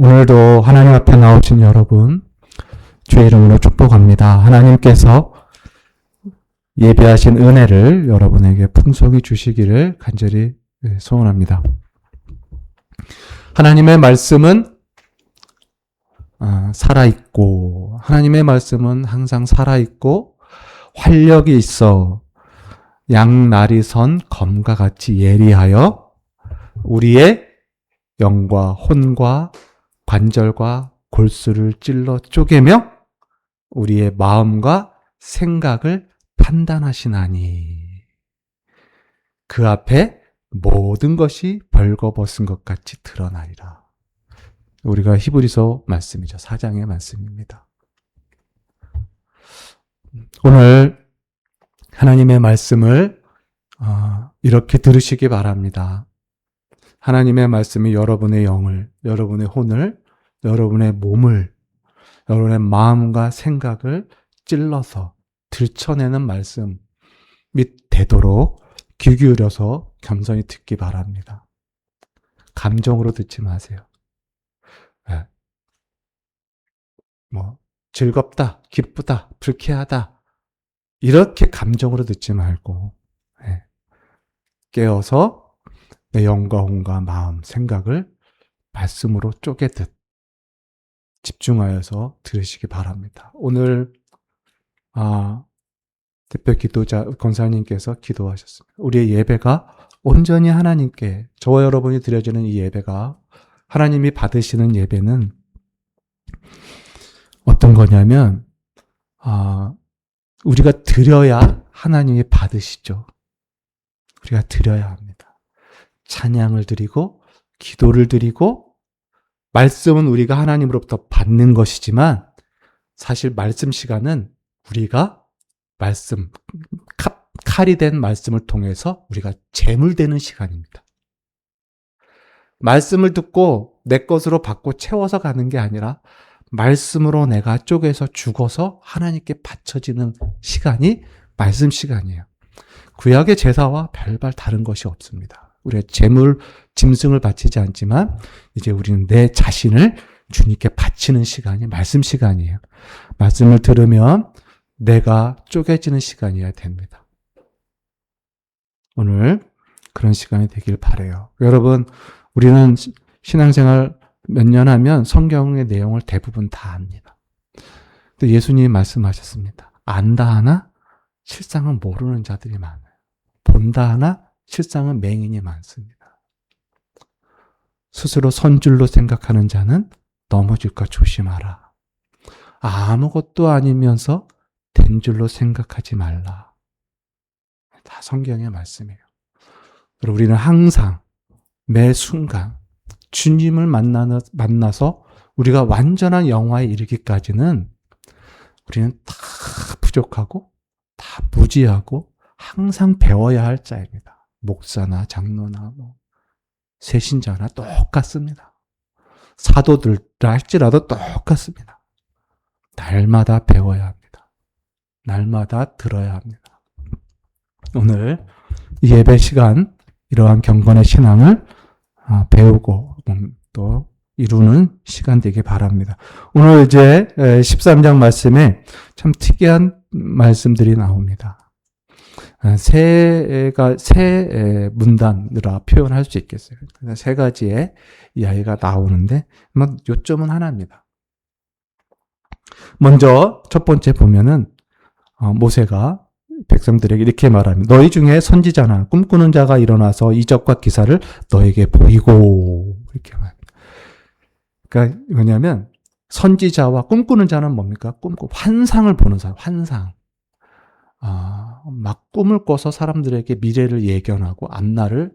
오늘도 하나님 앞에 나오신 여러분, 주의 이름으로 축복합니다. 하나님께서 예배하신 은혜를 여러분에게 풍성히 주시기를 간절히 소원합니다. 하나님의 말씀은 살아있고, 하나님의 말씀은 항상 살아있고, 활력이 있어 양날이 선 검과 같이 예리하여 우리의 영과 혼과 관절과 골수를 찔러 쪼개며 우리의 마음과 생각을 판단하시나니 그 앞에 모든 것이 벌거벗은 것 같이 드러나리라. 우리가 히브리서 말씀이죠. 4장의 말씀입니다. 오늘 하나님의 말씀을 이렇게 들으시기 바랍니다. 하나님의 말씀이 여러분의 영을, 여러분의 혼을, 여러분의 몸을, 여러분의 마음과 생각을 찔러서 들춰내는 말씀이 되도록 귀 기울여서 겸손히 듣기 바랍니다. 감정으로 듣지 마세요. 즐겁다, 기쁘다, 불쾌하다 이렇게 감정으로 듣지 말고 깨어서 내 영과 혼과 마음, 생각을 말씀으로 쪼개듯 집중하여서 들으시기 바랍니다. 오늘 대표 기도자 권사님께서 기도하셨습니다. 우리의 예배가 온전히 하나님께, 저와 여러분이 드려지는 이 예배가 하나님이 받으시는 예배는 어떤 거냐면 우리가 드려야 하나님이 받으시죠. 우리가 드려야 합니다. 찬양을 드리고 기도를 드리고 말씀은 우리가 하나님으로부터 받는 것이지만 사실 말씀 시간은 우리가 말씀, 칼이 된 말씀을 통해서 우리가 재물되는 시간입니다. 말씀을 듣고 내 것으로 받고 채워서 가는 게 아니라 말씀으로 내가 쪼개서 죽어서 하나님께 바쳐지는 시간이 말씀 시간이에요. 구약의 제사와 별반 다른 것이 없습니다. 우리가 재물, 짐승을 바치지 않지만 이제 우리는 내 자신을 주님께 바치는 시간이 말씀 시간이에요. 말씀을 들으면 내가 쪼개지는 시간이어야 됩니다. 오늘 그런 시간이 되길 바라요. 여러분, 우리는 신앙생활 몇 년 하면 성경의 내용을 대부분 다 압니다. 근데 예수님이 말씀하셨습니다. 안다 하나 실상은 모르는 자들이 많아요. 본다 하나 실상은 맹인이 많습니다. 스스로 선줄로 생각하는 자는 넘어질까 조심하라. 아무것도 아니면서 된 줄로 생각하지 말라. 다 성경의 말씀이에요. 우리는 항상 매 순간 주님을 만나서 우리가 완전한 영화에 이르기까지는 우리는 다 부족하고 다 무지하고 항상 배워야 할 자입니다. 목사나 장로나 세신자나 똑같습니다. 사도들 할지라도 똑같습니다. 날마다 배워야 합니다. 날마다 들어야 합니다. 오늘 예배 시간 이러한 경건의 신앙을 배우고 또 이루는 시간 되길 바랍니다. 오늘 이제 13장 말씀에 참 특이한 말씀들이 나옵니다. 새 문단이라 표현할 수 있겠어요. 세 가지의 이야기가 나오는데 요점은 하나입니다. 먼저 첫 번째 보면은 모세가 백성들에게 이렇게 말합니다. 너희 중에 선지자나 꿈꾸는 자가 일어나서 이적과 기사를 너에게 보이고 이렇게 말합니다. 그러니까 뭐냐면 선지자와 꿈꾸는 자는 뭡니까? 환상을 보는 사람, 환상. 막 꿈을 꿔서 사람들에게 미래를 예견하고 앞날을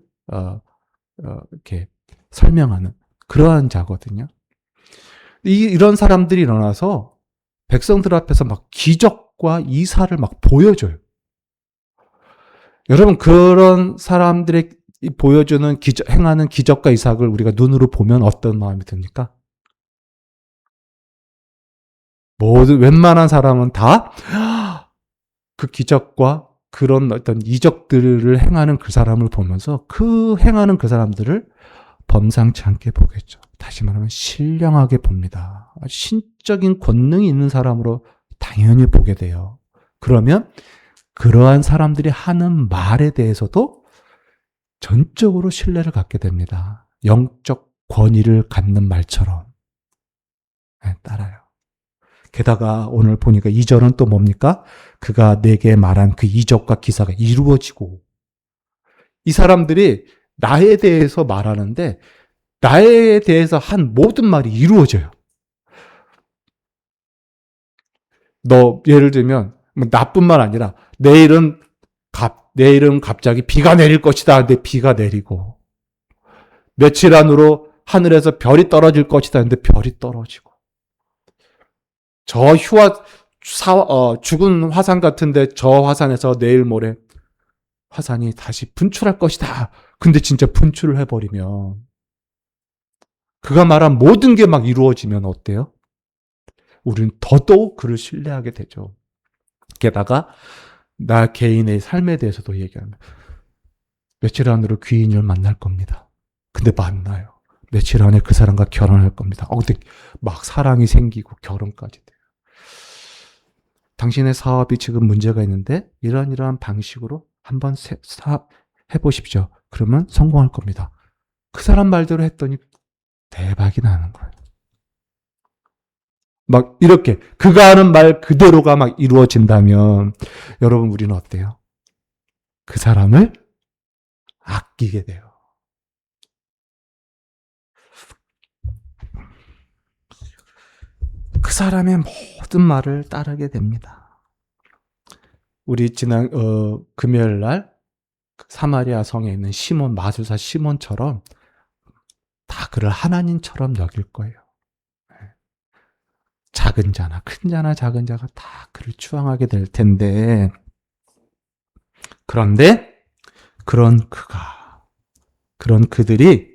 이렇게 설명하는 그러한 자거든요. 이런 사람들이 일어나서 백성들 앞에서 막 기적과 이사를 막 보여줘요. 여러분, 그런 사람들의 보여주는 행하는 기적과 이삭을 우리가 눈으로 보면 어떤 마음이 듭니까? 모든 웬만한 사람은 다 그 기적과 그런 어떤 이적들을 행하는 그 사람을 보면서 그 행하는 그 사람들을 범상치 않게 보겠죠. 다시 말하면 신령하게 봅니다. 신적인 권능이 있는 사람으로 당연히 보게 돼요. 그러면 그러한 사람들이 하는 말에 대해서도 전적으로 신뢰를 갖게 됩니다. 영적 권위를 갖는 말처럼. 네, 따라요. 게다가 오늘 보니까 2절은 또 뭡니까? 그가 내게 말한 그 이적과 기사가 이루어지고, 이 사람들이 나에 대해서 말하는데 나에 대해서 한 모든 말이 이루어져요. 너 예를 들면 나뿐만 아니라 내일은 갑자기 비가 내릴 것이다. 근데 비가 내리고, 며칠 안으로 하늘에서 별이 떨어질 것이다. 근데 별이 떨어지고, 저 죽은 화산 같은데 저 화산에서 내일 모레 화산이 다시 분출할 것이다. 근데 진짜 분출을 해버리면, 그가 말한 모든 게 막 이루어지면 어때요? 우리는 더더욱 그를 신뢰하게 되죠. 게다가 나 개인의 삶에 대해서도 얘기합니다. 며칠 안으로 귀인을 만날 겁니다. 근데 만나요. 며칠 안에 그 사람과 결혼할 겁니다. 근데 막 사랑이 생기고 결혼까지 돼요. 당신의 사업이 지금 문제가 있는데 이러한 방식으로 한번 해보십시오. 그러면 성공할 겁니다. 그 사람 말대로 했더니 대박이 나는 거예요. 막 이렇게 그가 하는 말 그대로가 막 이루어진다면 여러분, 우리는 어때요? 그 사람을 아끼게 돼요. 그 사람의 모든 말을 따르게 됩니다. 우리 지난 금요일 날 사마리아 성에 있는 시몬, 마술사 시몬처럼 다 그를 하나님처럼 여길 거예요. 작은 자나 큰 자나 작은 자가 다 그를 추앙하게 될 텐데, 그런데 그런 그들이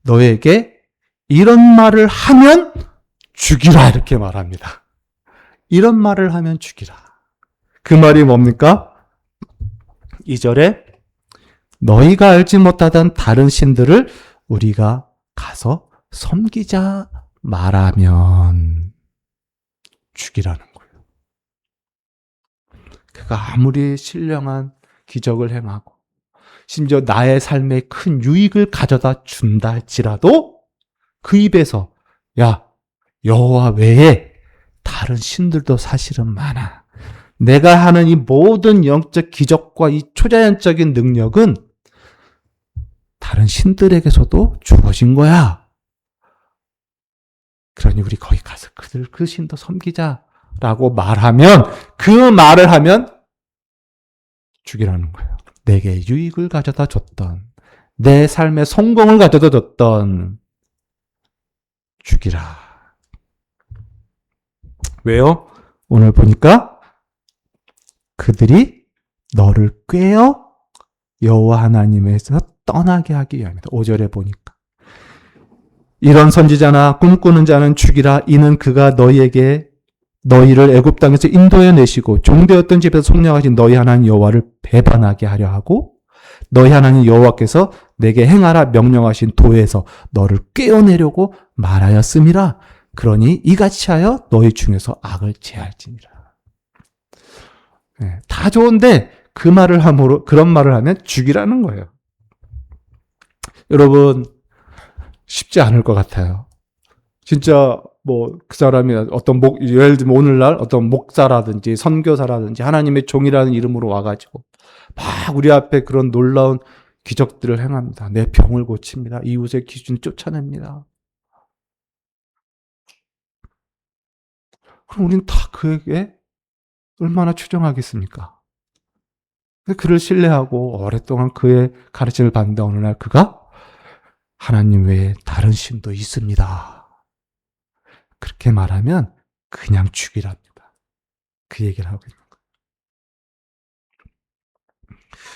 너에게 이런 말을 하면 죽이라, 이렇게 말합니다. 이런 말을 하면 죽이라. 그 말이 뭡니까? 2절에 너희가 알지 못하던 다른 신들을 우리가 가서 섬기자 말하면 죽이라는 거예요. 그가 아무리 신령한 기적을 행하고 심지어 나의 삶에 큰 유익을 가져다 준다 할지라도 그 입에서 야, 여호와 외에 다른 신들도 사실은 많아. 내가 하는 이 모든 영적 기적과 이 초자연적인 능력은 다른 신들에게서도 주어진 거야. 그러니 우리 거기 가서 그 신도 섬기자라고 말하면, 그 말을 하면 죽이라는 거예요. 내게 유익을 가져다 줬던, 내 삶의 성공을 가져다 줬던, 죽이라. 왜요? 오늘 보니까 그들이 너를 꾀어 여호와 하나님에서 떠나게 하기 위함이다. 5절에 보니까 이런 선지자나 꿈꾸는 자는 죽이라. 이는 그가 너희를 애굽 땅에서 인도해 내시고 종되었던 집에서 속량하신 너희 하나님 여호와를 배반하게 하려 하고 너희 하나님 여호와께서 내게 행하라 명령하신 도에서 너를 꾀어내려고 말하였음이라. 그러니 이같이 하여 너희 중에서 악을 제할지니라. 네, 다 좋은데 그 말을 함으로, 그런 말을 하면 죽이라는 거예요. 여러분, 쉽지 않을 것 같아요. 진짜 그 사람이 예를 들면 오늘날 어떤 목사라든지 선교사라든지 하나님의 종이라는 이름으로 와가지고 막 우리 앞에 그런 놀라운 기적들을 행합니다. 내 병을 고칩니다. 이웃의 기준 쫓아냅니다. 그럼 우리는 다 그에게 얼마나 추정하겠습니까? 그를 신뢰하고 오랫동안 그의 가르침을 받는다. 어느 날 그가 하나님 외에 다른 신도 있습니다. 그렇게 말하면 그냥 죽이랍니다. 그 얘기를 하고 있는 거예요.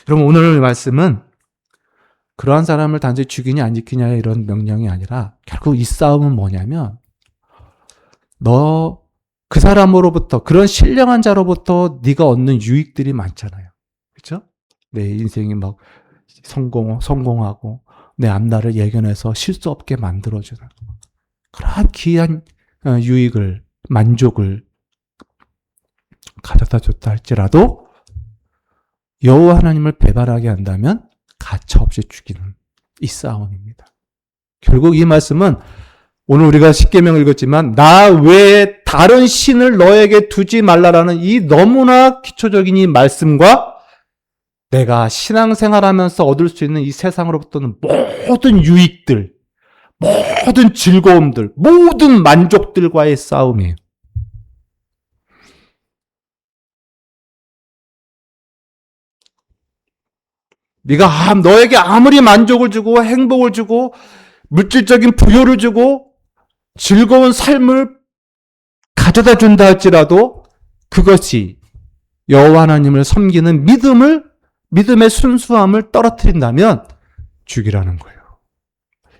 여러분, 오늘 말씀은 그러한 사람을 단지 죽이냐 안 지키냐의 이런 명령이 아니라 결국 이 싸움은 뭐냐면 그 사람으로부터, 그런 신령한 자로부터 네가 얻는 유익들이 많잖아요. 그렇죠? 내 인생이 막 성공하고 내 앞날을 예견해서 실수 없게 만들어주는, 그러한 귀한 유익을, 만족을 가져다 줬다 할지라도 여호와 하나님을 배반하게 한다면 가차없이 죽이는 이 싸움입니다. 결국 이 말씀은 오늘 우리가 십계명 읽었지만 나 외에 다른 신을 너에게 두지 말라라는 이 너무나 기초적인 이 말씀과 내가 신앙생활하면서 얻을 수 있는 이 세상으로부터는 모든 유익들, 모든 즐거움들, 모든 만족들과의 싸움이에요. 네가 너에게 아무리 만족을 주고 행복을 주고 물질적인 부여를 주고 즐거운 삶을 가져다 준다 할지라도 그것이 여호와 하나님을 섬기는 믿음의 순수함을 떨어뜨린다면 죽이라는 거예요.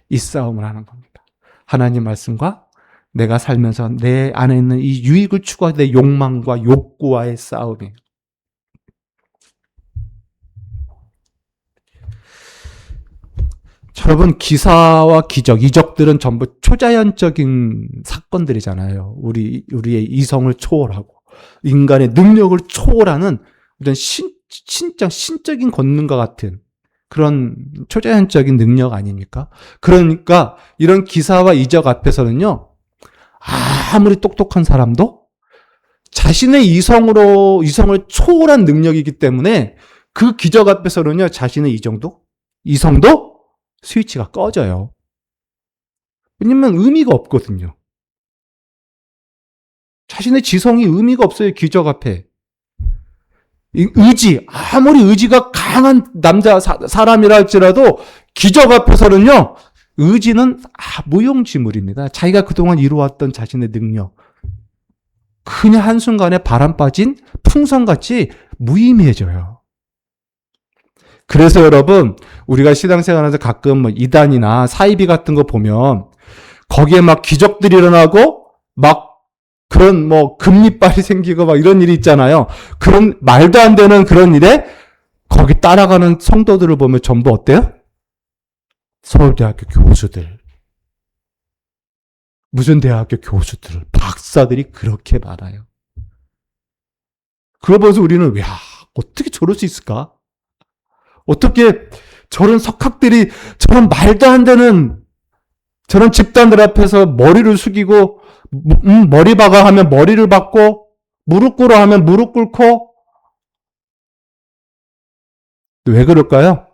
이 싸움을 하는 겁니다. 하나님 말씀과 내가 살면서 내 안에 있는 이 유익을 추구하는 내 욕망과 욕구와의 싸움이에요. 여러분, 기사와 기적, 이적들은 전부 초자연적인 사건들이잖아요. 우리의 이성을 초월하고 인간의 능력을 초월하는 어떤 신적인 권능과 같은 그런 초자연적인 능력 아닙니까? 그러니까 이런 기사와 이적 앞에서는요, 아무리 똑똑한 사람도 자신의 이성을 초월한 능력이기 때문에 그 기적 앞에서는요, 자신의 이성도 스위치가 꺼져요. 왜냐면 의미가 없거든요. 자신의 지성이 의미가 없어요, 기적 앞에. 아무리 의지가 강한 사람이라 할지라도 기적 앞에서는요, 의지는 무용지물입니다. 자기가 그동안 이루어왔던 자신의 능력. 그냥 한순간에 바람 빠진 풍선같이 무의미해져요. 그래서 여러분, 우리가 신앙생활에서 가끔 이단이나 사이비 같은 거 보면 거기에 막 기적들이 일어나고 막 그런 금리빨이 생기고 막 이런 일이 있잖아요. 그런 말도 안 되는 그런 일에 거기 따라가는 성도들을 보면 전부 어때요? 서울대학교 교수들, 무슨 대학교 교수들, 박사들이 그렇게 많아요. 그걸 보면서 우리는 어떻게 저럴 수 있을까? 어떻게 저런 석학들이 저런 말도 안 되는 저런 집단들 앞에서 머리를 숙이고 머리 박아 하면 머리를 박고 무릎 꿇어 하면 무릎 꿇고 왜 그럴까요?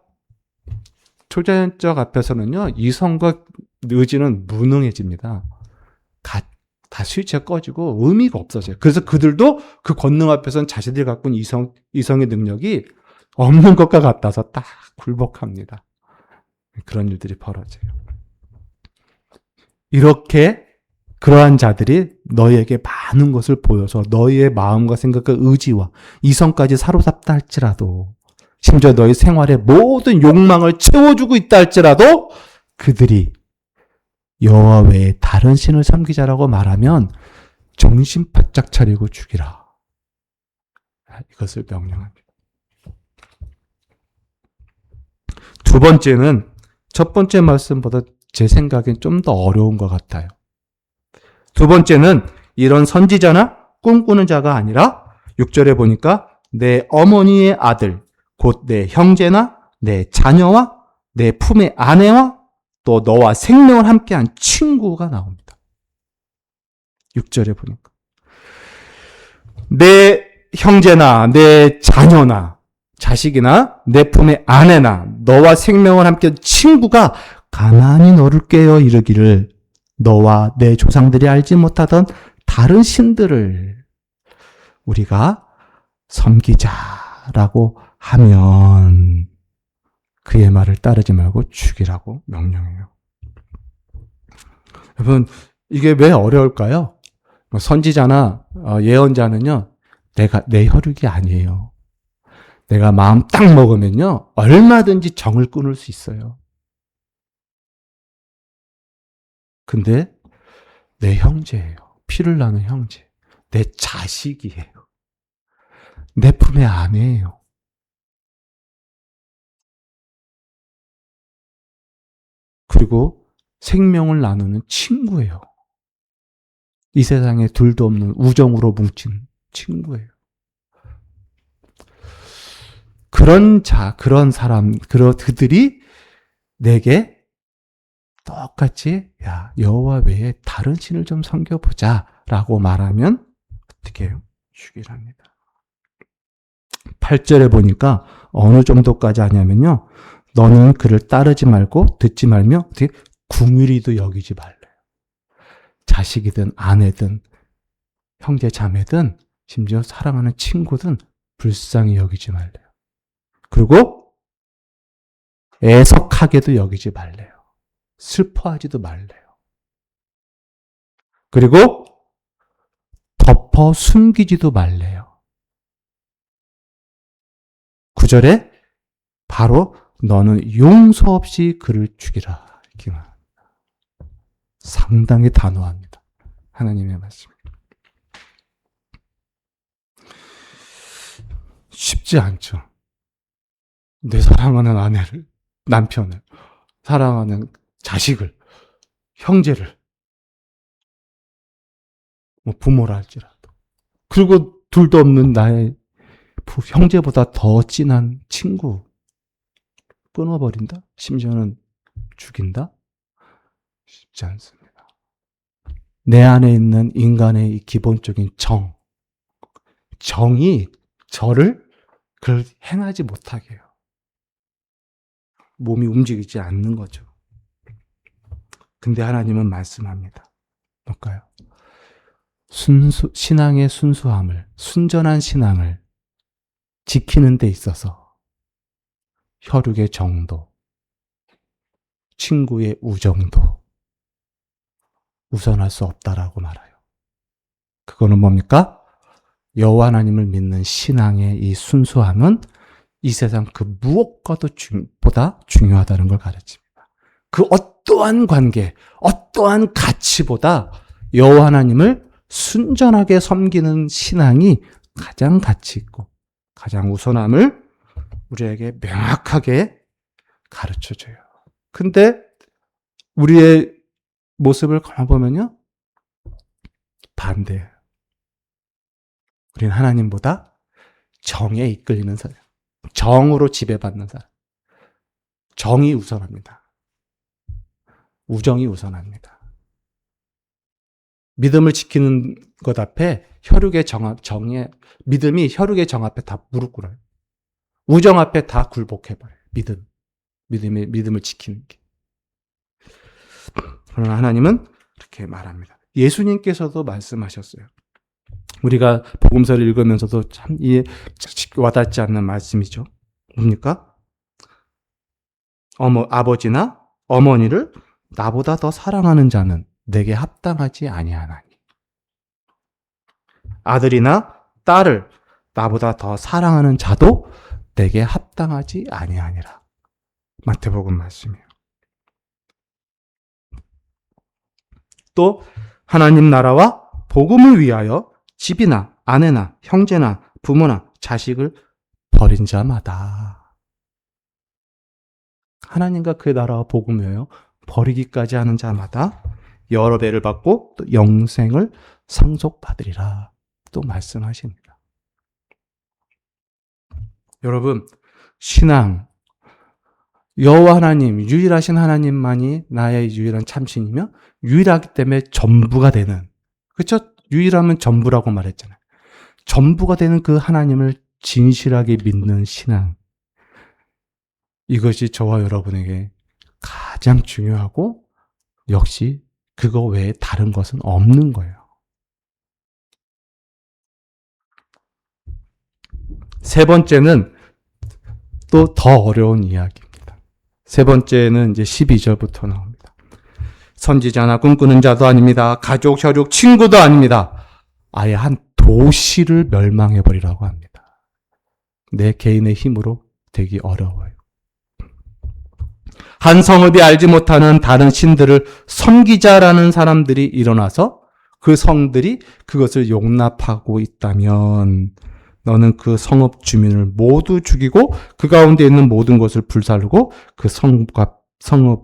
초자연적 앞에서는요, 이성과 의지는 무능해집니다. 다 스위치가 꺼지고 의미가 없어져요. 그래서 그들도 그 권능 앞에서는 자신들이 갖고 있는 이성의 능력이 없는 것과 같아서 딱 굴복합니다. 그런 일들이 벌어져요. 이렇게 그러한 자들이 너희에게 많은 것을 보여서 너희의 마음과 생각과 의지와 이성까지 사로잡다 할지라도 심지어 너희 생활의 모든 욕망을 채워주고 있다 할지라도 그들이 여호와 외에 다른 신을 섬기자라고 말하면 정신 바짝 차리고 죽이라. 이것을 명령합니다. 두 번째는 첫 번째 말씀보다 제 생각엔 좀 더 어려운 것 같아요. 두 번째는 이런 선지자나 꿈꾸는 자가 아니라 6절에 보니까 내 어머니의 아들, 곧 내 형제나 내 자녀와 내 품의 아내와 또 너와 생명을 함께한 친구가 나옵니다. 6절에 보니까 내 형제나 내 자녀나 자식이나 내 품의 아내나 너와 생명을 함께한 친구가 가만히 너를 깨어 이르기를 너와 내 조상들이 알지 못하던 다른 신들을 우리가 섬기자라고 하면 그의 말을 따르지 말고 죽이라고 명령해요. 여러분, 이게 왜 어려울까요? 선지자나 예언자는요, 내 혈육이 아니에요. 내가 마음 딱 먹으면요, 얼마든지 정을 끊을 수 있어요. 근데 내 형제예요. 피를 나눈 형제. 내 자식이에요. 내 품의 아내예요. 그리고 생명을 나누는 친구예요. 이 세상에 둘도 없는 우정으로 뭉친 친구예요. 그런 사람, 그들이 내게 똑같이 야, 여호와 외에 다른 신을 좀 섬겨보자 라고 말하면 어떻게 해요? 죽이랍니다. 8절에 보니까 어느 정도까지 하냐면요. 너는 그를 따르지 말고 듣지 말며 어떻게 궁휼히도 여기지 말래요. 자식이든 아내든 형제 자매든 심지어 사랑하는 친구든 불쌍히 여기지 말래요. 그리고 애석하게도 여기지 말래요. 슬퍼하지도 말래요. 그리고 덮어 숨기지도 말래요. 9절에 바로 너는 용서 없이 그를 죽이라. 이렇게 말합니다. 상당히 단호합니다. 하나님의 말씀. 쉽지 않죠. 내 사랑하는 아내를, 남편을, 사랑하는 자식을, 형제를, 부모라 할지라도. 그리고 둘도 없는 나의 형제보다 더 진한 친구 끊어버린다? 심지어는 죽인다? 쉽지 않습니다. 내 안에 있는 인간의 이 기본적인 정이 저를 그걸 행하지 못하게 해요. 몸이 움직이지 않는 거죠. 근데 하나님은 말씀합니다. 뭘까요? 신앙의 순수함을, 순전한 신앙을 지키는 데 있어서 혈육의 정도, 친구의 우정도 우선할 수 없다라고 말해요. 그거는 뭡니까? 여호와 하나님을 믿는 신앙의 이 순수함은 이 세상 그 무엇과도 보다 중요하다는 걸 가르칩니다. 그 어떠한 관계, 어떠한 가치보다 여호와 하나님을 순전하게 섬기는 신앙이 가장 가치 있고 가장 우선함을 우리에게 명확하게 가르쳐줘요. 근데 우리의 모습을 가만보면요, 반대예요. 우리는 하나님보다 정에 이끌리는 사람, 정으로 지배받는 사람, 정이 우선합니다. 우정이 우선합니다. 믿음을 지키는 것 앞에 믿음이 혈육의 정 앞에 다 무릎 꿇어요. 우정 앞에 다 굴복해버려요. 믿음을 지키는 게. 그러나 하나님은 이렇게 말합니다. 예수님께서도 말씀하셨어요. 우리가 복음서를 읽으면서도 참 와닿지 않는 말씀이죠. 뭡니까? 아버지나 어머니를 나보다 더 사랑하는 자는 내게 합당하지 아니하나니. 아들이나 딸을 나보다 더 사랑하는 자도 내게 합당하지 아니하니라. 마태복음 말씀이에요. 또 하나님 나라와 복음을 위하여 집이나 아내나 형제나 부모나 자식을 버린 자마다 하나님과 그의 나라와 복음을 위하여 버리기까지 하는 자마다 여러 배를 받고 또 영생을 상속받으리라 또 말씀하십니다. 여러분, 신앙, 여호와 하나님, 유일하신 하나님만이 나의 유일한 참신이며 유일하기 때문에 전부가 되는, 그렇죠? 유일하면 전부라고 말했잖아요. 전부가 되는 그 하나님을 진실하게 믿는 신앙, 이것이 저와 여러분에게 가장 중요하고 역시 그거 외에 다른 것은 없는 거예요. 세 번째는 또 더 어려운 이야기입니다. 세 번째는 이제 12절부터 나옵니다. 선지자나 꿈꾸는 자도 아닙니다. 가족, 혈육, 친구도 아닙니다. 아예 한 도시를 멸망해버리라고 합니다. 내 개인의 힘으로 되기 어려워요. 한 성읍이 알지 못하는 다른 신들을 섬기자라는 사람들이 일어나서 그 성들이 그것을 용납하고 있다면 너는 그 성읍 주민을 모두 죽이고 그 가운데 있는 모든 것을 불살르고 그 성읍이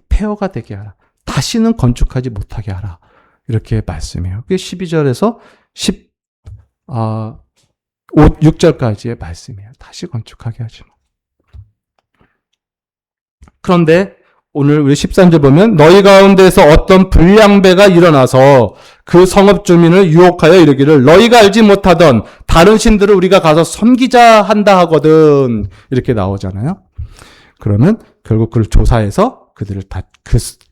폐허가 되게 하라. 다시는 건축하지 못하게 하라. 이렇게 말씀해요. 그게 12절에서 6절까지의 말씀이에요. 다시 건축하게 하지 마. 그런데 오늘 우리 13절 보면 너희 가운데서 어떤 불량배가 일어나서 그 성읍 주민을 유혹하여 이르기를 너희가 알지 못하던 다른 신들을 우리가 가서 섬기자 한다 하거든. 이렇게 나오잖아요. 그러면 결국 그를 조사해서 그들을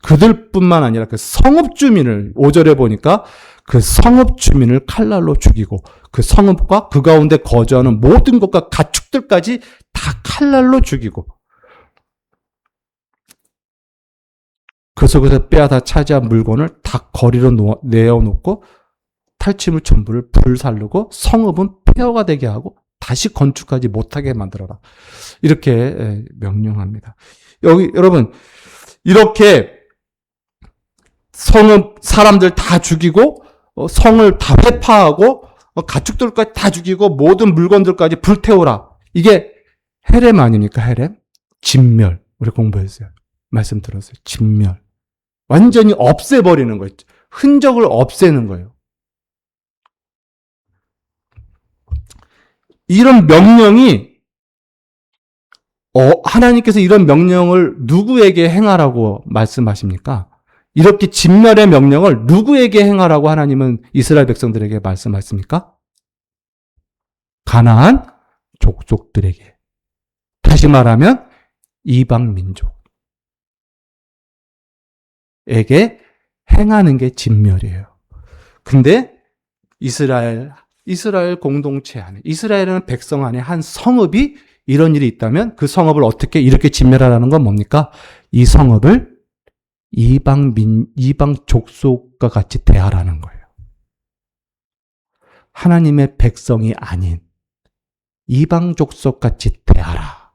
그들뿐만 아니라 그 성읍 주민을 5절에 보니까 그 성읍 주민을 칼날로 죽이고 그 성읍과 그 가운데 거주하는 모든 것과 가축들까지 다 칼날로 죽이고 그 속에서 빼앗아 차지한 물건을 다 거리로 내어놓고 탈취물 전부를 불살르고 성읍은 폐허가 되게 하고 다시 건축하지 못하게 만들어라. 이렇게 명령합니다. 여기 여러분 이렇게 성읍 사람들 다 죽이고 성을 다 회파하고 가축들까지 다 죽이고 모든 물건들까지 불태우라. 이게 헤렘 아닙니까? 헤렘? 진멸. 우리 공부했어요. 말씀 들었어요. 진멸. 완전히 없애버리는 거예요. 흔적을 없애는 거예요. 이런 명령이 하나님께서 이런 명령을 누구에게 행하라고 말씀하십니까? 이렇게 진멸의 명령을 누구에게 행하라고 하나님은 이스라엘 백성들에게 말씀하십니까? 가나안 족속들에게. 다시 말하면 이방 민족에게 행하는 게 진멸이에요. 근데 이스라엘 공동체 안에, 이스라엘은 백성 안에 한 성읍이 이런 일이 있다면 그 성읍을 어떻게 이렇게 진멸하라는 건 뭡니까? 이 성읍을 이방 족속과 같이 대하라는 거예요. 하나님의 백성이 아닌 이방 족속 같이 대하라.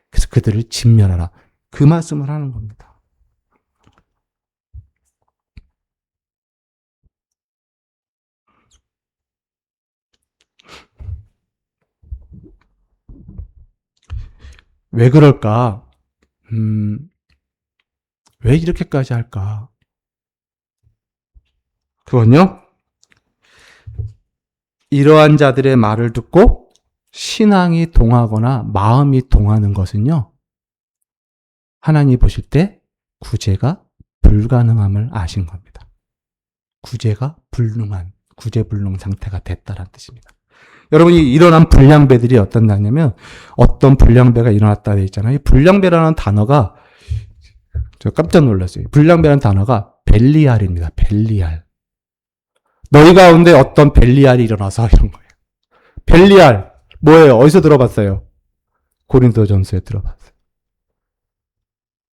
그래서 그들을 진멸하라. 그 말씀을 하는 겁니다. 왜 그럴까? 왜 이렇게까지 할까? 그건요, 이러한 자들의 말을 듣고 신앙이 동하거나 마음이 동하는 것은요, 하나님이 보실 때 구제가 불가능함을 아신 겁니다. 구제불능 상태가 됐다는 뜻입니다. 여러분이 일어난 불량배들이 어떤 나냐면 어떤 불량배가 일어났다 돼 있잖아요. 이 불량배라는 단어가 저 깜짝 놀랐어요. 불량배라는 단어가 벨리알입니다. 벨리알. 너희 가운데 어떤 벨리알이 일어나서 이런 거예요. 벨리알 뭐예요? 어디서 들어봤어요? 고린도전서에 들어봤어요.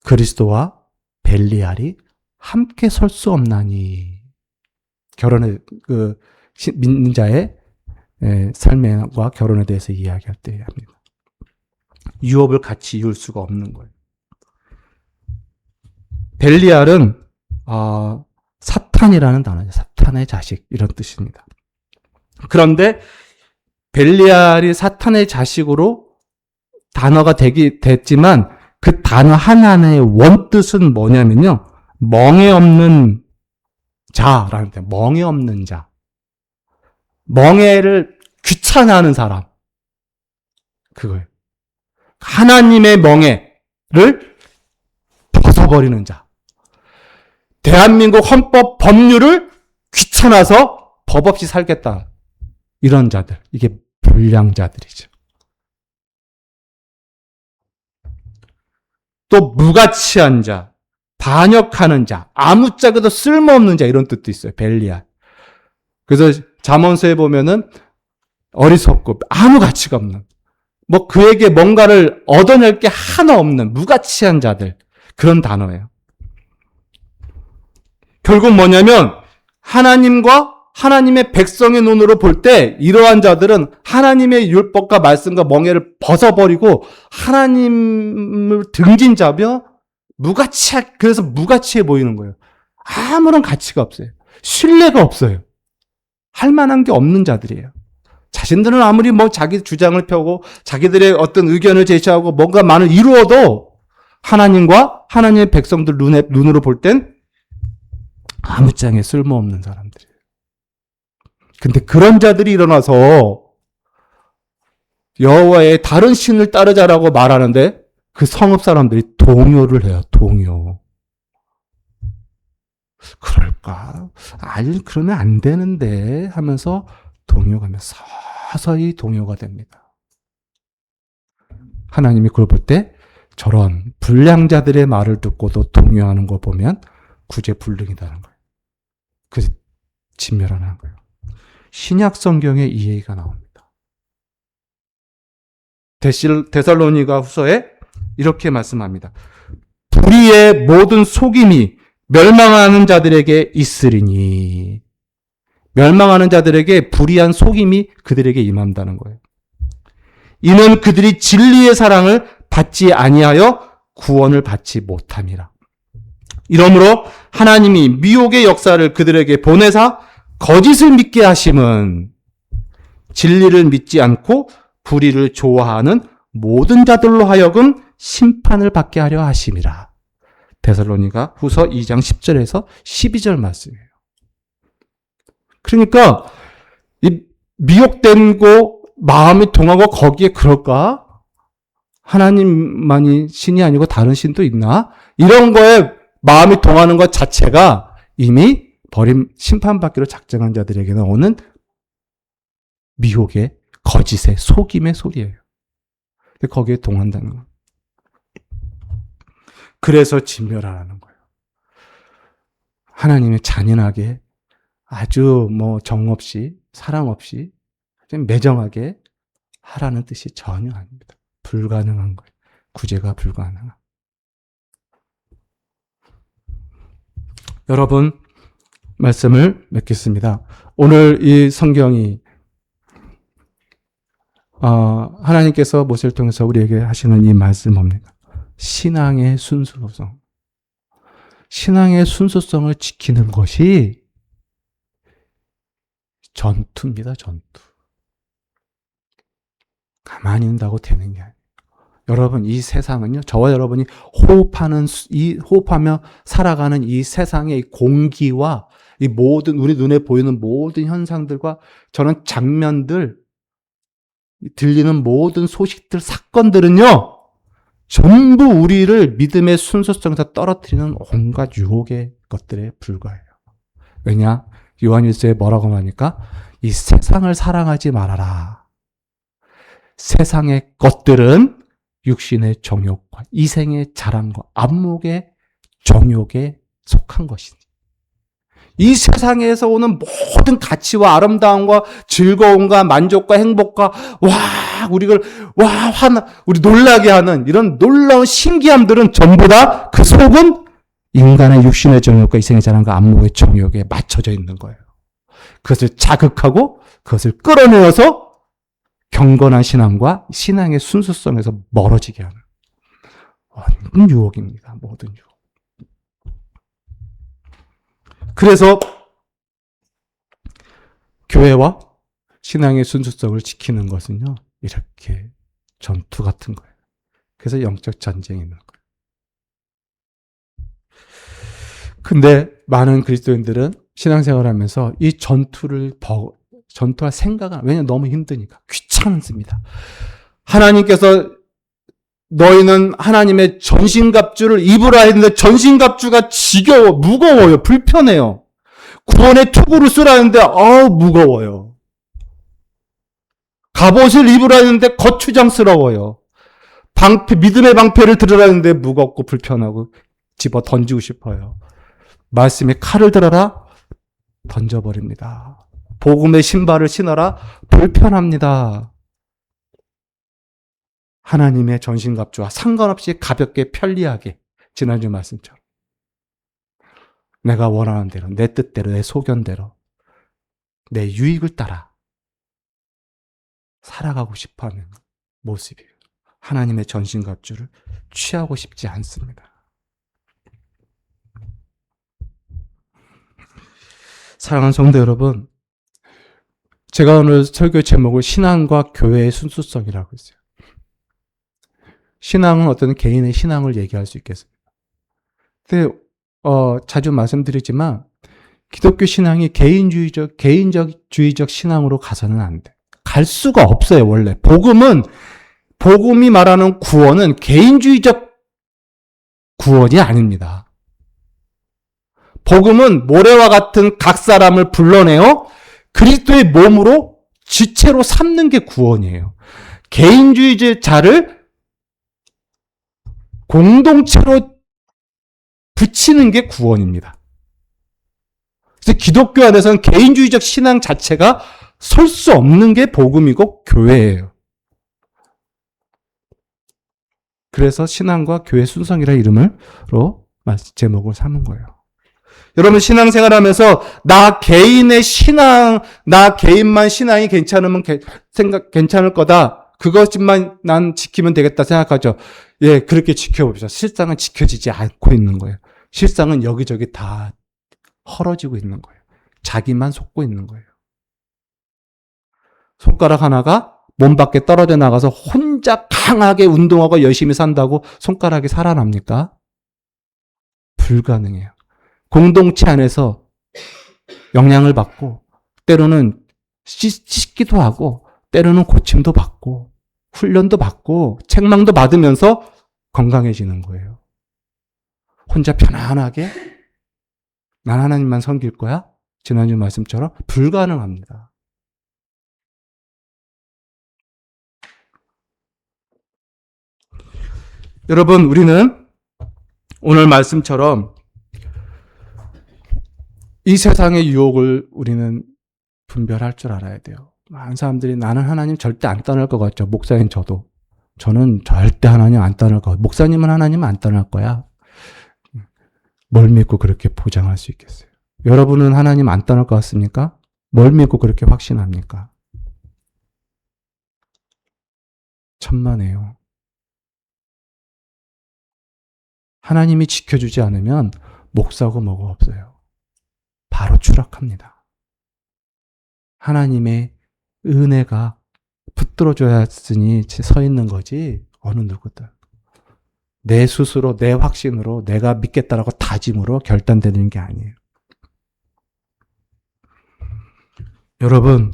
그리스도와 벨리알이 함께 설 수 없나니. 결혼의 믿는 자의 삶과 결혼에 대해서 이야기할 때 합니다. 유업을 같이 이룰 수가 없는 거예요. 벨리알은 사탄이라는 단어죠. 사탄의 자식 이런 뜻입니다. 그런데 벨리알이 사탄의 자식으로 단어가 됐지만 그 단어 하나의 원뜻은 뭐냐면요. 멍에 없는 자라는 뜻. 멍에 없는 자. 멍에를 귀찮아하는 사람. 그거예요. 하나님의 멍에를 벗어버리는 자. 대한민국 헌법 법률을 귀찮아서 법 없이 살겠다. 이런 자들. 이게 불량자들이죠. 또 무가치한 자, 반역하는 자, 아무짝에도 쓸모없는 자 이런 뜻도 있어요. 벨리알. 그래서 잠언서에 보면은 어리석고 아무 가치가 없는 뭐 그에게 뭔가를 얻어낼 게 하나 없는 무가치한 자들 그런 단어예요. 결국 뭐냐면 하나님과 하나님의 백성의 눈으로 볼 때 이러한 자들은 하나님의 율법과 말씀과 멍에를 벗어버리고 하나님을 등진잡여 그래서 무가치해 보이는 거예요. 아무런 가치가 없어요. 신뢰가 없어요. 할 만한 게 없는 자들이에요. 자신들은 아무리 자기 주장을 펴고 자기들의 어떤 의견을 제시하고 뭔가 많은 이루어도 하나님과 하나님의 백성들 눈으로 볼 땐 아무짝에 쓸모없는 사람들이에요. 근데 그런 자들이 일어나서 여호와의 다른 신을 따르자라고 말하는데 그 성읍 사람들이 동요를 해요. 동요. 그럴까? 아니, 그러면 안 되는데 하면서 동요가 하면 서서히 동요가 됩니다. 하나님이 그걸 볼 때 저런 불량자들의 말을 듣고도 동요하는 거 보면 구제불능이다는 거예요. 그래서 진멸하는 거예요. 신약 성경에 이 얘기가 나옵니다. 데살로니가 후서에 이렇게 말씀합니다. 불의의 모든 속임이 멸망하는 자들에게 있으리니, 멸망하는 자들에게 불의한 속임이 그들에게 임한다는 거예요. 이는 그들이 진리의 사랑을 받지 아니하여 구원을 받지 못함이라. 이러므로 하나님이 미혹의 역사를 그들에게 보내사 거짓을 믿게 하심은 진리를 믿지 않고 불의를 좋아하는 모든 자들로 하여금 심판을 받게 하려 하심이라. 데살로니가 후서 2장 10절에서 12절 말씀이에요. 그러니까 이 미혹된 거 마음이 동하고 거기에 그럴까? 하나님만이 신이 아니고 다른 신도 있나? 이런 거에 마음이 동하는 것 자체가 이미 심판받기로 작정한 자들에게는 오는 미혹의, 거짓의, 속임의 소리예요. 거기에 동한다는 거예요. 그래서 진멸하라는 거예요. 하나님이 잔인하게 아주 정없이, 사랑 없이 매정하게 하라는 뜻이 전혀 아닙니다. 불가능한 거예요. 구제가 불가능한. 여러분, 말씀을 맺겠습니다. 오늘 이 성경이 하나님께서 모세를 통해서 우리에게 하시는 이 말씀 뭡니까? 신앙의 순수성. 신앙의 순수성을 지키는 것이 전투입니다. 전투. 가만히 있는다고 되는 게 아니에요. 여러분, 이 세상은요, 저와 여러분이 호흡하며 살아가는 이 세상의 이 공기와 이 모든, 우리 눈에 보이는 모든 현상들과 저런 장면들, 들리는 모든 소식들, 사건들은요, 전부 우리를 믿음의 순수성에서 떨어뜨리는 온갖 유혹의 것들에 불과해요. 왜냐? 요한일서에 뭐라고 말하니까? 이 세상을 사랑하지 말아라. 세상의 것들은 육신의 정욕과 이생의 자랑과 안목의 정욕에 속한 것이니. 이 세상에서 오는 모든 가치와 아름다움과 즐거움과 만족과 행복과 우리 놀라게 하는 이런 놀라운 신기함들은 전부 다 그 속은 인간의 육신의 정욕과 이생의 자랑과 안목의 정욕에 맞춰져 있는 거예요. 그것을 자극하고 그것을 끌어내어서 경건한 신앙과 신앙의 순수성에서 멀어지게 하는 모든 유혹입니다. 모든 유혹. 그래서 교회와 신앙의 순수성을 지키는 것은요, 이렇게 전투 같은 거예요. 그래서 영적 전쟁이 있는 거예요. 근데 많은 그리스도인들은 신앙생활을 하면서 이 전투할 생각은, 왜냐면 너무 힘드니까. 귀찮습니다. 하나님께서 너희는 하나님의 전신갑주를 입으라 했는데 전신갑주가 지겨워, 무거워요, 불편해요. 구원의 투구를 쓰라 했는데 무거워요. 갑옷을 입으라 했는데 거추장스러워요. 믿음의 방패를 들으라 했는데 무겁고 불편하고 집어 던지고 싶어요. 말씀에 칼을 들어라, 던져버립니다. 복음의 신발을 신어라, 불편합니다. 하나님의 전신갑주와 상관없이 가볍게 편리하게, 지난주 말씀처럼 내가 원하는 대로, 내 뜻대로, 내 소견대로, 내 유익을 따라 살아가고 싶어하는 모습이에요. 하나님의 전신갑주를 취하고 싶지 않습니다. 사랑하는 성도 여러분, 제가 오늘 설교 제목을 신앙과 교회의 순수성이라고 했어요. 신앙은 어떤 개인의 신앙을 얘기할 수 있겠습니다. 근데 자주 말씀드리지만 기독교 신앙이 개인주의적 신앙으로 가서는 안 돼. 갈 수가 없어요, 원래. 복음이 말하는 구원은 개인주의적 구원이 아닙니다. 복음은 모래와 같은 각 사람을 불러내어 그리스도의 몸으로 지체로 삼는 게 구원이에요. 개인주의자를 공동체로 붙이는 게 구원입니다. 그래서 기독교 안에서는 개인주의적 신앙 자체가 설 수 없는 게 복음이고 교회예요. 그래서 신앙과 교회 순성이라는 이름으로 제목을 삼은 거예요. 여러분 신앙생활하면서 나 개인만 신앙이 괜찮을 거다. 그것만 난 지키면 되겠다 생각하죠. 예, 그렇게 지켜봅시다. 실상은 지켜지지 않고 있는 거예요. 실상은 여기저기 다 헐어지고 있는 거예요. 자기만 속고 있는 거예요. 손가락 하나가 몸 밖에 떨어져 나가서 혼자 강하게 운동하고 열심히 산다고 손가락이 살아납니까? 불가능해요. 공동체 안에서 영향을 받고 때로는 씻기도 하고 때로는 고침도 받고 훈련도 받고 책망도 받으면서 건강해지는 거예요. 혼자 편안하게 난 하나님만 섬길 거야? 지난주 말씀처럼 불가능합니다. 여러분, 우리는 오늘 말씀처럼 이 세상의 유혹을 우리는 분별할 줄 알아야 돼요. 많은 사람들이 나는 하나님 절대 안 떠날 것 같죠. 목사인 저도. 저는 절대 하나님 안 떠날 것 같아요. 목사님은 하나님 안 떠날 거야. 뭘 믿고 그렇게 보장할 수 있겠어요? 여러분은 하나님 안 떠날 것 같습니까? 뭘 믿고 그렇게 확신합니까? 천만에요. 하나님이 지켜주지 않으면 목사고 뭐고 없어요. 바로 추락합니다. 하나님의 은혜가 붙들어줘야 했으니 서 있는 거지 어느 누구든. 내 스스로 내 확신으로 내가 믿겠다라고 다짐으로 결단되는 게 아니에요. 여러분,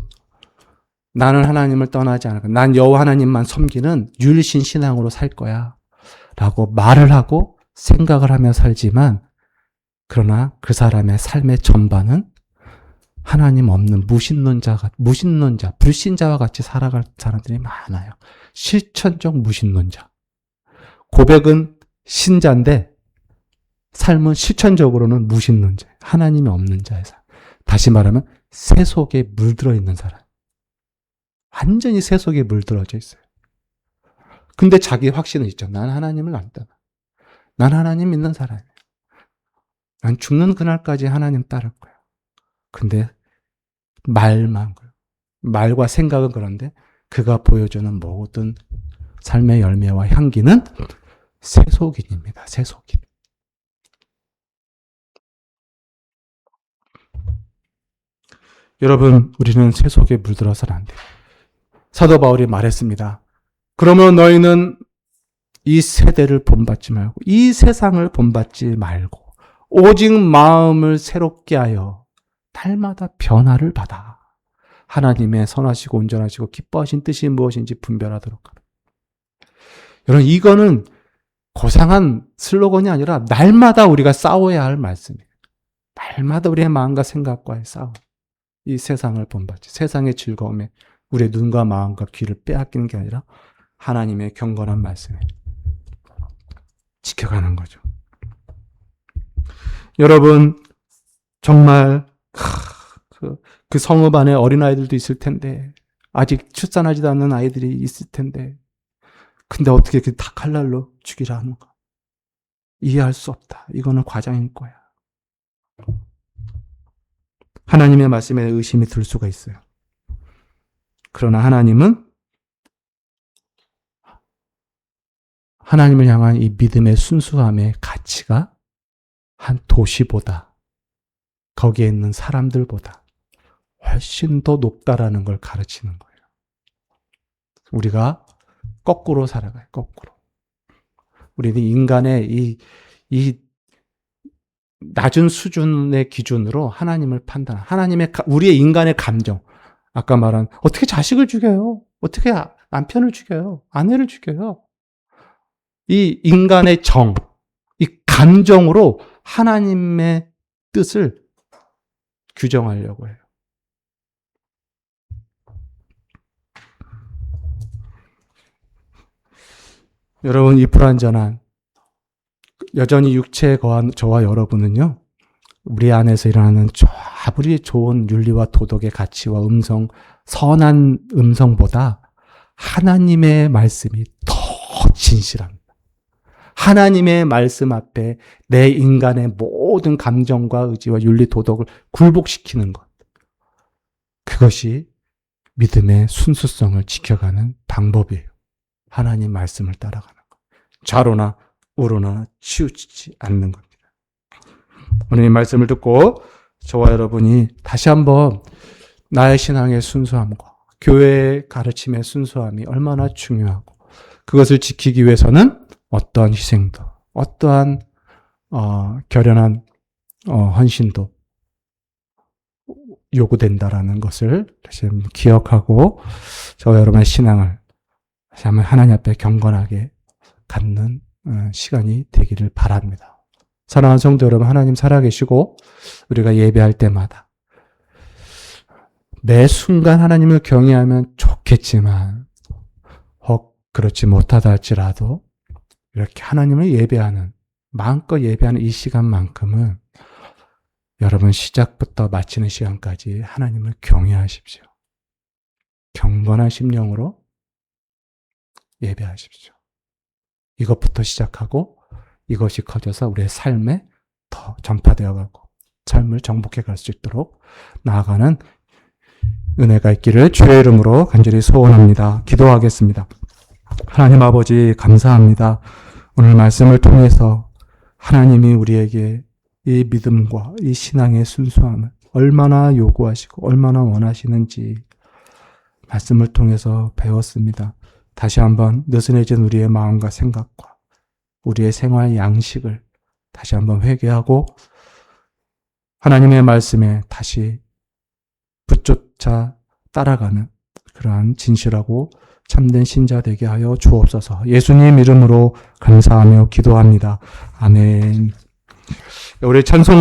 나는 하나님을 떠나지 않을 거야. 난 여호와 하나님만 섬기는 유일신 신앙으로 살 거야. 라고 말을 하고 생각을 하며 살지만 그러나 그 사람의 삶의 전반은 하나님 없는 무신론자, 불신자와 같이 살아갈 사람들이 많아요. 실천적 무신론자. 고백은 신자인데 삶은 실천적으로는 무신론자. 하나님이 없는 자의 삶. 다시 말하면 새 속에 물들어 있는 사람. 완전히 새 속에 물들어져 있어요. 근데 자기 확신은 있죠. 난 하나님을 안 떠나. 난 하나님 믿는 사람이에요. 난 죽는 그날까지 하나님 따를 거야. 근데 말과 생각은 그런데 그가 보여주는 모든 삶의 열매와 향기는 세속인입니다. 세속인. 여러분, 우리는 세속에 물들어서는 안 돼요. 사도 바울이 말했습니다. 그러면 너희는 이 세대를 본받지 말고 이 세상을 본받지 말고 오직 마음을 새롭게 하여 날마다 변화를 받아 하나님의 선하시고 온전하시고 기뻐하신 뜻이 무엇인지 분별하도록 하라. 여러분, 이거는 고상한 슬로건이 아니라 날마다 우리가 싸워야 할 말씀이에요. 날마다 우리의 마음과 생각과의 싸움. 이 세상을 본받지, 세상의 즐거움에 우리의 눈과 마음과 귀를 빼앗기는 게 아니라 하나님의 경건한 말씀에 지켜가는 거죠. 여러분, 정말 그 성읍 안에 어린아이들도 있을 텐데 아직 출산하지도 않는 아이들이 있을 텐데 근데 어떻게 이렇게 다 칼날로 죽이라 하는가? 이해할 수 없다. 이거는 과장일 거야. 하나님의 말씀에 의심이 들 수가 있어요. 그러나 하나님을 향한 이 믿음의 순수함의 가치가 한 도시보다 거기에 있는 사람들보다 훨씬 더 높다라는 걸 가르치는 거예요. 우리가 거꾸로 살아가요. 거꾸로. 우리는 인간의 이 낮은 수준의 기준으로 하나님을 판단하는, 우리의 인간의 감정. 아까 말한, 어떻게 자식을 죽여요? 어떻게 남편을 죽여요? 아내를 죽여요? 이 인간의 이 감정으로 하나님의 뜻을 규정하려고 해요. 여러분, 이 불완전한, 여전히 육체에 거한 저와 여러분은요, 우리 안에서 일어나는 아무리 좋은 윤리와 도덕의 가치와 선한 음성보다 하나님의 말씀이 더 진실합니다. 하나님의 말씀 앞에 내 인간의 모든 감정과 의지와 윤리 도덕을 굴복시키는 것. 그것이 믿음의 순수성을 지켜가는 방법이에요. 하나님 말씀을 따라가는 것. 좌로나 우로나 치우치지 않는 겁니다. 오늘 이 말씀을 듣고 저와 여러분이 다시 한번 나의 신앙의 순수함과 교회의 가르침의 순수함이 얼마나 중요하고 그것을 지키기 위해서는 어떠한 희생도, 어떠한 결연한 헌신도 요구된다라는 것을 다시 한번 기억하고 저와 여러분의 신앙을 다시 한번 하나님 앞에 경건하게 갖는 시간이 되기를 바랍니다. 사랑하는 성도 여러분, 하나님 살아계시고 우리가 예배할 때마다 매 순간 하나님을 경외하면 좋겠지만 혹 그렇지 못하다 할지라도 이렇게 하나님을 마음껏 예배하는 이 시간만큼은 여러분 시작부터 마치는 시간까지 하나님을 경외하십시오. 경건한 심령으로 예배하십시오. 이것부터 시작하고 이것이 커져서 우리의 삶에 더 전파되어가고 삶을 정복해 갈 수 있도록 나아가는 은혜가 있기를 주의 이름으로 간절히 소원합니다. 기도하겠습니다. 하나님 아버지 감사합니다. 오늘 말씀을 통해서 하나님이 우리에게 이 믿음과 이 신앙의 순수함을 얼마나 요구하시고 얼마나 원하시는지 말씀을 통해서 배웠습니다. 다시 한번 느슨해진 우리의 마음과 생각과 우리의 생활 양식을 다시 한번 회개하고 하나님의 말씀에 다시 붙조차 따라가는 그러한 진실하고 참된 신자 되게 하여 주옵소서. 예수님 이름으로 감사하며 기도합니다. 아멘. 우리 찬송가